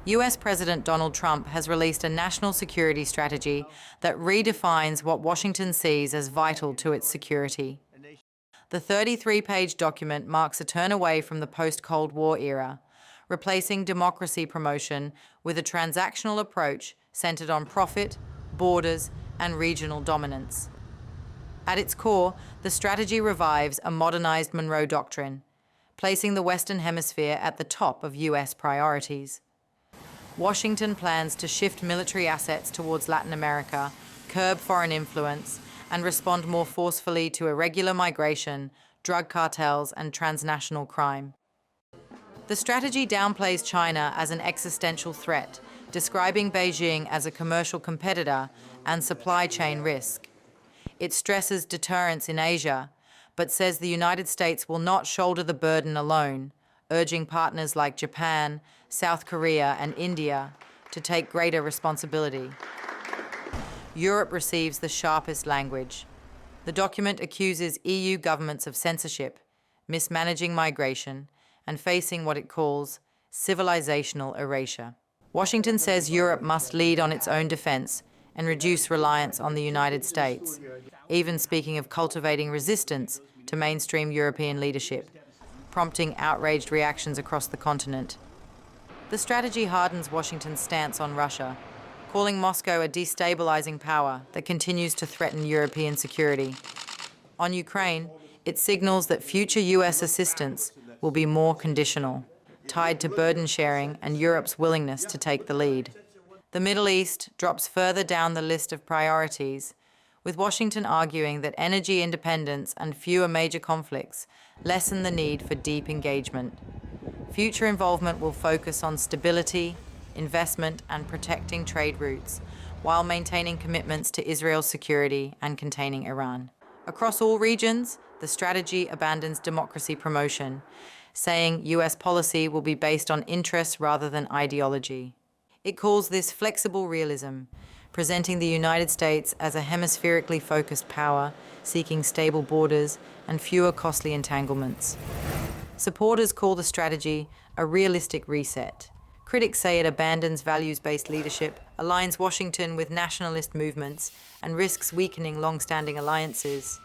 US President Donald Trump has released a national security strategy that redefines what Washington sees as vital to its security. The 33-page document marks a turn away from the post-Cold War era, replacing democracy promotion with a transactional approach centered on profit, borders, and regional dominance. At its core, the strategy revives a modernized Monroe Doctrine, placing the Western Hemisphere at the top of US priorities. Washington plans to shift military assets towards Latin America, curb foreign influence, and respond more forcefully to irregular migration, drug cartels, and transnational crime. The strategy downplays China as an existential threat, describing Beijing as a commercial competitor and supply chain risk. It stresses deterrence in Asia, but says the United States will not shoulder the burden alone, urging partners like Japan, South Korea, and India to take greater responsibility. Europe receives the sharpest language. The document accuses EU governments of censorship, mismanaging migration, and facing what it calls civilizational erasure. Washington says Europe must lead on its own defense and reduce reliance on the United States, even speaking of cultivating resistance to mainstream European leadership, prompting outraged reactions across the continent. The strategy hardens Washington's stance on Russia, calling Moscow a destabilizing power that continues to threaten European security. On Ukraine, it signals that future US assistance will be more conditional, tied to burden sharing and Europe's willingness to take the lead. The Middle East drops further down the list of priorities, with Washington arguing that energy independence and fewer major conflicts lessen the need for deep engagement. Future involvement will focus on stability, investment, and protecting trade routes, while maintaining commitments to Israel's security and containing Iran. Across all regions, the strategy abandons democracy promotion, saying US policy will be based on interests rather than ideology. It calls this flexible realism, presenting the United States as a hemispherically focused power, seeking stable borders and fewer costly entanglements. Supporters call the strategy a realistic reset. Critics say it abandons values-based leadership, aligns Washington with nationalist movements, and risks weakening long-standing alliances.